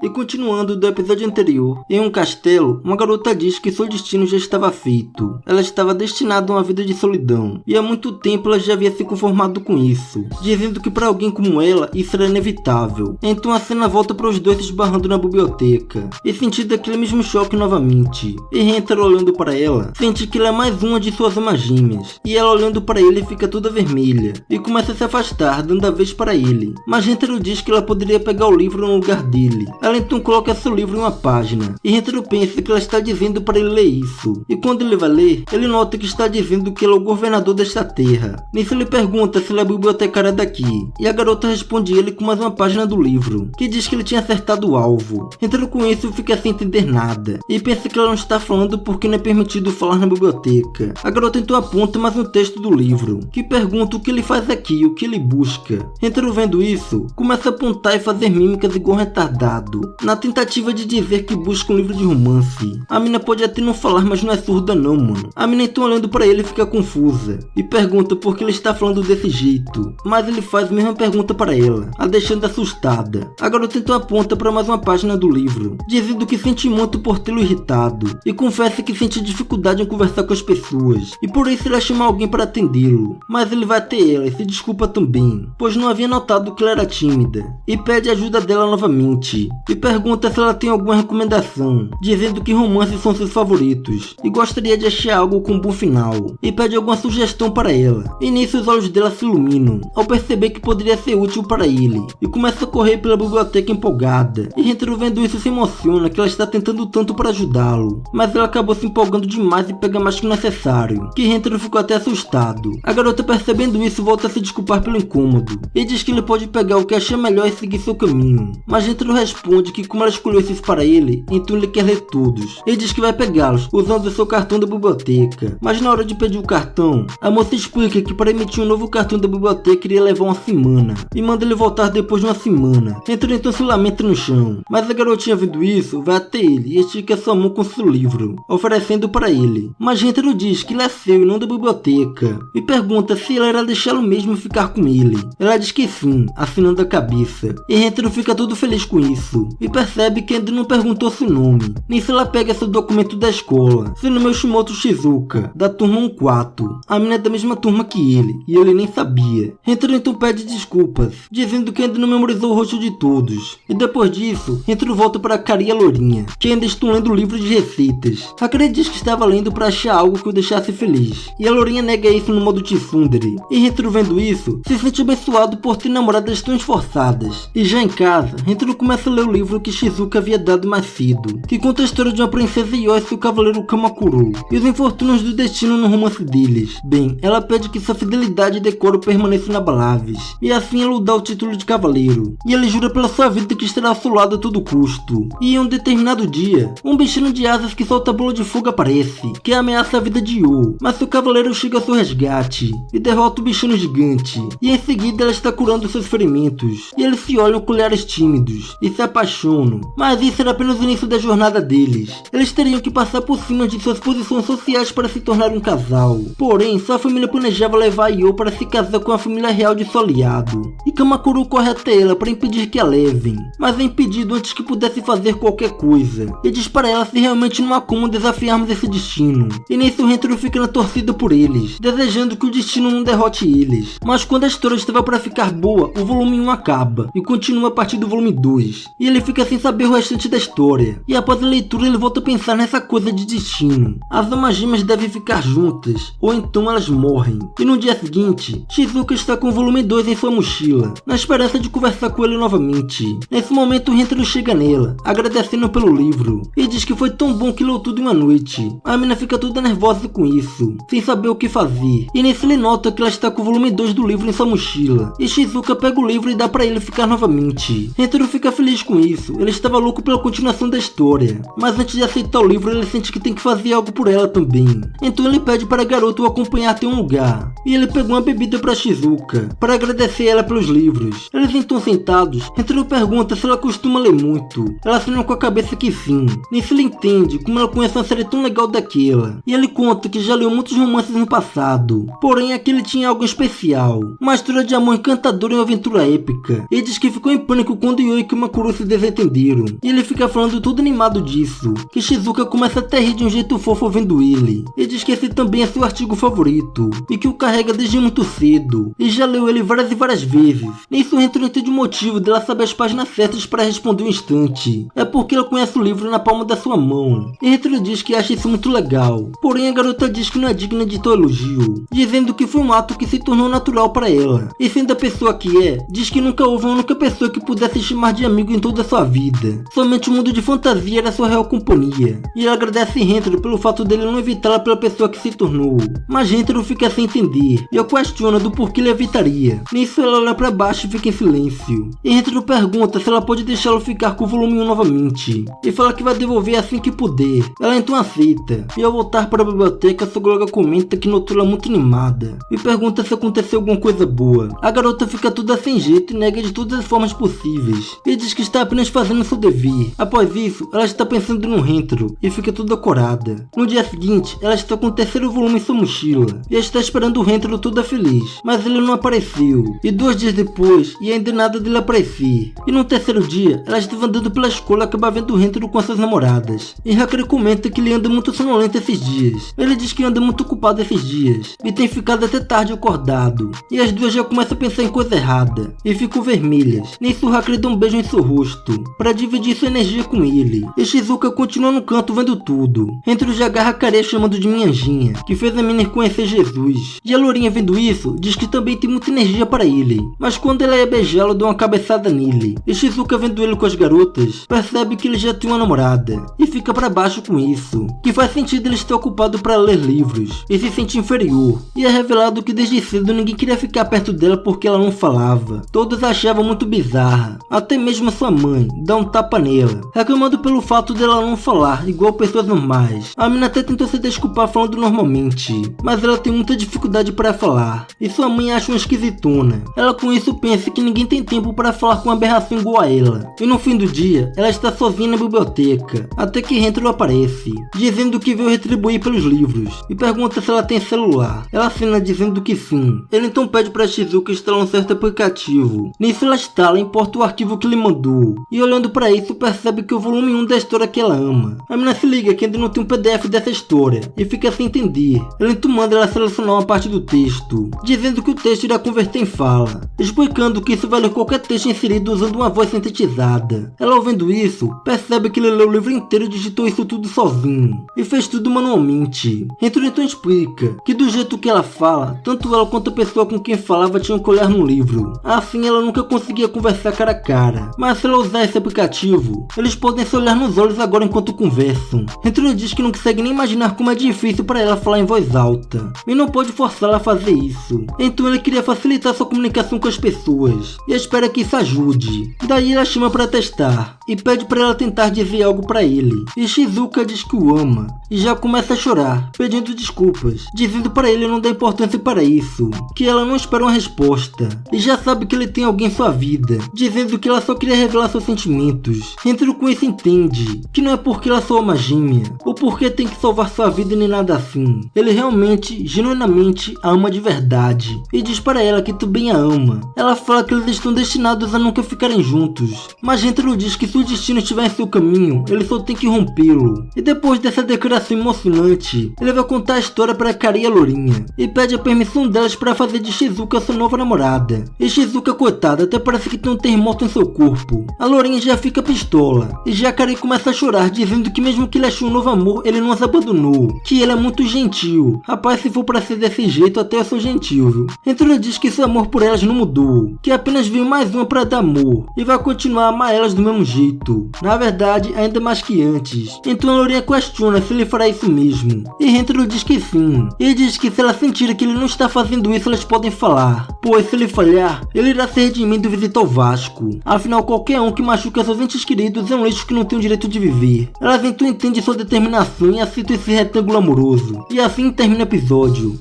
E continuando do episódio anterior, em um castelo, uma garota diz que seu destino já estava feito. Ela estava destinada a uma vida de solidão, e há muito tempo ela já havia se conformado com isso, dizendo que para alguém como ela, isso era inevitável. Então a cena volta para os dois se esbarrando na biblioteca, e sentindo aquele mesmo choque novamente. E Rentaro olhando para ela, sente que ela é mais uma de suas almas gêmeas, e ela olhando para ele fica toda vermelha, e começa a se afastar, dando a vez para ele. Mas Rentaro diz que ela poderia pegar o livro no lugar dele. Ela então coloca seu livro em uma página, e Rentaro pensa que ela está dizendo para ele ler isso. E quando ele vai ler, ele nota que está dizendo que ele é o governador desta terra. Nisso ele pergunta se ele é bibliotecária daqui, e a garota responde ele com mais uma página do livro, que diz que ele tinha acertado o alvo. Rentaro com isso fica sem entender nada, e pensa que ela não está falando porque não é permitido falar na biblioteca. A garota então aponta mais um texto do livro, que pergunta o que ele faz aqui, o que ele busca. Rentaro vendo isso, começa a apontar e fazer mímicas igual retardado, na tentativa de dizer que busca um livro de romance. A mina pode até não falar, mas não é surda não, mano. A mina então olhando para ele fica confusa, e pergunta por que ele está falando desse jeito, mas ele faz a mesma pergunta para ela, a deixando assustada. A garota então aponta para mais uma página do livro, dizendo que sente muito por tê-lo irritado, e confessa que sente dificuldade em conversar com as pessoas, e por isso ele chama alguém para atendê-lo. Mas ele vai até ela e se desculpa também, pois não havia notado que ela era tímida, e pede ajuda dela novamente, e pergunta se ela tem alguma recomendação, dizendo que romances são seus favoritos, e gostaria de achar algo com um bom final, e pede alguma sugestão para ela. E nisso os olhos dela se iluminam, ao perceber que poderia ser útil para ele, e começa a correr pela biblioteca empolgada, e Rentaro vendo isso se emociona que ela está tentando tanto para ajudá-lo, mas ela acabou se empolgando demais e pega mais que o necessário, que Rentaro ficou até assustado. A garota percebendo isso volta a se desculpar pelo incômodo, e diz que ele pode pegar o que achar melhor e seguir seu caminho, mas Rentaro responde que como ela escolheu esses para ele, então ele quer ler todos. Ele diz que vai pegá-los usando o seu cartão da biblioteca, mas na hora de pedir o cartão, a moça explica que para emitir um novo cartão da biblioteca iria levar uma semana, e manda ele voltar depois de uma semana. Rentaro então se lamenta no chão, mas a garotinha vendo isso, vai até ele e estica sua mão com seu livro, oferecendo para ele. Mas Rentaro diz que ele é seu e não da biblioteca, e pergunta se ela irá deixá-lo mesmo ficar com ele. Ela diz que sim, afinando a cabeça, e Rentaro fica todo feliz com isso, e percebe que ainda não perguntou seu nome. Nisso ela pega seu documento da escola. Seu nome é Shimoto Shizuka, da turma 14. A menina é da mesma turma que ele, e ele nem sabia. Rentaro então pede desculpas, dizendo que ainda não memorizou o rosto de todos. E depois disso, Rentaro volta para Kari e a Lourinha, que ainda estão lendo o livro de receitas. A Kari diz que estava lendo para achar algo que o deixasse feliz, e a Lourinha nega isso no modo tsundere. E Rentaro vendo isso, se sente abençoado por ter namoradas tão esforçadas. E já em casa, Rentaro começa a ler o livro que Shizuka havia dado mais cedo, que conta a história de uma princesa Yose e o cavaleiro Kamakuro, e os infortúnios do destino no romance deles. Bem, ela pede que sua fidelidade e decoro permaneçam inabaláveis, e assim ela o dá o título de cavaleiro, e ele jura pela sua vida que estará ao seu lado a todo custo. E em um determinado dia, um bichinho de asas que solta bola de fogo aparece, que ameaça a vida de Yo, mas seu cavaleiro chega ao seu resgate, e derrota o bichinho gigante, e em seguida ela está curando seus ferimentos, e eles se olham com olhares tímidos, e se apaixonam. Mas isso era apenas o início da jornada deles. Eles teriam que passar por cima de suas posições sociais para se tornar um casal. Porém, sua família planejava levar Yo para se casar com a família real de seu aliado, e Kamakuro corre até ela para impedir que a levem, mas é impedido antes que pudesse fazer qualquer coisa, e diz para ela se realmente não há como desafiarmos esse destino. E nisso Rentaro fica na torcida por eles, desejando que o destino não derrote eles. Mas quando a história estava para ficar boa, o volume 1 acaba, e continua a partir do volume 2, e ele fica sem saber o restante da história. E após a leitura ele volta a pensar nessa coisa de destino. As almas gêmeas devem ficar juntas, ou então elas morrem. E no dia seguinte, Shizuka está com o volume 2 em sua mochila, na esperança de conversar com ele novamente. Nesse momento Rentaro chega nela, agradecendo pelo livro, e diz que foi tão bom que leu tudo em uma noite. A menina fica toda nervosa com isso, sem saber o que fazer. E nesse ele nota que ela está com o volume 2 do livro em sua mochila, e Shizuka pega o livro e dá para ele ficar novamente. Rentaro fica feliz com isso, ele estava louco pela continuação da história, mas antes de aceitar o livro ele sente que tem que fazer algo por ela também. Então ele pede para a garota o acompanhar até um lugar, e ele pegou uma bebida para Shizuka, para agradecer ela pelos livros. Eles então sentados, Rentaro pergunta se ela costuma ler muito. Ela assina com a cabeça que sim. Nisso ele entende como ela conhece uma série tão legal daquela, e ele conta que já leu muitos romances no passado, porém aquele tinha algo especial, uma história de amor encantadora e uma aventura épica. Ele diz que ficou em pânico quando Yo e Kamakuro se desentenderam. E ele fica falando todo animado disso, que Shizuka começa até a rir de um jeito fofo vendo ele. E diz que esse também é seu artigo favorito, e que o carrega desde muito cedo, e já leu ele várias e várias vezes. Nisso Rentaro entende o motivo dela saber as páginas certas para responder um instante. É porque ela conhece o livro na palma da sua mão. E Rentaro diz que acha isso muito legal, porém a garota diz que não é digna de tal elogio, dizendo que foi um ato que se tornou natural para ela. E sendo a pessoa que é, diz que nunca houve uma única pessoa que pudesse chamar de amigo em toda a sua vida. Somente o mundo de fantasia era sua real companhia. E ela agradece Rentaro pelo fato dele não evitá-la pela pessoa que se tornou. Mas Rentaro fica sem entender, e a questiona do porquê ele evitaria. Nisso ela olha para baixo e fica em silêncio. E Rentaro pergunta se ela pode deixá-lo ficar com o volume 1 novamente, e fala que vai devolver assim que puder. Ela então aceita, e ao voltar para a biblioteca, sua colega comenta que notou ela muito animada, e pergunta se aconteceu alguma coisa boa. A garota fica toda sem jeito e nega de todas as formas possíveis, e diz que está apenas fazendo seu dever. Após isso, ela está pensando no Rentaro, e fica toda corada. No dia seguinte, ela está com o terceiro volume em sua mochila, e está esperando o Rentaro toda feliz, mas ele não apareceu. E 2 dias depois, e ainda nada dele aparecer. E no terceiro dia, ela estava andando pela escola e acaba vendo o Rentaro com suas namoradas. E Hakari comenta que ele anda muito sonolento esses dias. Ele diz que anda muito ocupado esses dias, e tem ficado até tarde acordado. E as duas já começam a pensar em coisa errada, e ficam vermelhas. Nisso Hakari dá um beijo em seu rosto, para dividir sua energia com ele. E Shizuka continua no canto vendo tudo. Rentaro já agarra Hakari chamando de minha anjinha, que fez a menina conhecer Jesus. E a lourinha vendo isso, diz que também tem muita energia para ele. Mas quando ela ia beijá-lo, dá uma cabeçada nele. E Shizuka vendo ele com as garotas, percebe que ele já tem uma namorada, e fica para baixo com isso, que faz sentido ele estar ocupado para ler livros, e se sente inferior. E é revelado que desde cedo ninguém queria ficar perto dela porque ela não falava. Todos achavam muito bizarra, até mesmo sua mãe dá um tapa nela, reclamando pelo fato dela não falar igual pessoas normais. A menina até tentou se desculpar falando normalmente, mas ela tem muita dificuldade para falar, e sua mãe acha uma esquisitona. Ela com isso pensa que ninguém tem tempo para falar com uma aberração igual a ela. E no fim do dia, ela está sozinha na biblioteca, até que Rentaro aparece, dizendo que veio retribuir pelos livros, e pergunta se ela tem celular. Ela assina dizendo que sim. Ele então pede para Shizuka instalar um certo aplicativo. Nisso ela instala e importa o arquivo que ele mandou, e olhando para isso percebe que é o volume 1 da história que ela ama. A menina se liga que ainda não tem um PDF dessa história, e fica sem entender. Ele então manda ela selecionar uma parte do texto, dizendo que o texto irá converter em fala, explicando que isso vai ler qualquer texto inserido usando uma voz sintetizada. Ela ouvindo isso, percebe que ele leu o livro inteiro e digitou isso tudo sozinho, e fez tudo manualmente. Rentaro então explica que do jeito que ela fala, tanto ela quanto a pessoa com quem falava tinham que olhar no livro. Assim ela nunca conseguia conversar cara a cara, mas se ela usar esse aplicativo, eles podem se olhar nos olhos agora enquanto conversam. Rentaro diz que não consegue nem imaginar como é difícil para ela falar em voz alta, e não pode forçá-la a fazer isso. Então ele queria facilitar sua comunicação com as pessoas, e espera que isso ajude. Daí ela chama para testar, e pede para ela tentar dizer algo para ele. E Shizuka diz que o ama, e já começa a chorar, pedindo desculpas, dizendo para ele não dar importância para isso, que ela não espera uma resposta, e já sabe que ele tem alguém em sua vida, dizendo que ela só queria revelar seus sentimentos. Rentaro com isso entende que não é porque ela só ama gêmea, ou porque tem que salvar sua vida nem nada assim. Ele realmente, genuinamente, a ama de verdade, e diz para ela que também a ama. Ela fala que eles estão destinados a nunca ficarem juntos, mas Rentaro diz que se o destino estiver em seu caminho, ele só tem que rompê-lo. E depois dessa declaração emocionante, ele vai contar a história para Hakari e a lourinha, e pede a permissão delas para fazer de Shizuka sua nova namorada. E Shizuka, coitada, até parece que tem um terremoto em seu corpo. A lourinha já fica pistola, e já Hakari começa a chorar, dizendo que mesmo que ele achou um novo amor, ele não as abandonou, que ele é muito gentil. Rapaz, se for para ser desse jeito, até eu sou gentil, viu? Rentaro diz que seu amor por elas não mudou, que apenas veio mais uma para dar amor, e vai continuar a amar elas do mesmo jeito. Na verdade, ainda mais que antes. Então a lourinha questiona se ele fará isso mesmo, e Rentaro diz que sim. Ele diz que se ela sentir que ele não está fazendo isso, elas podem falar, pois se ele falhar, ele irá ser redimido e visitar o Vasco. Afinal, qualquer um que machuca seus entes queridos é um lixo que não tem o direito de viver. Elas então entendem sua determinação e aceitam esse retângulo amoroso. E assim termina o episódio.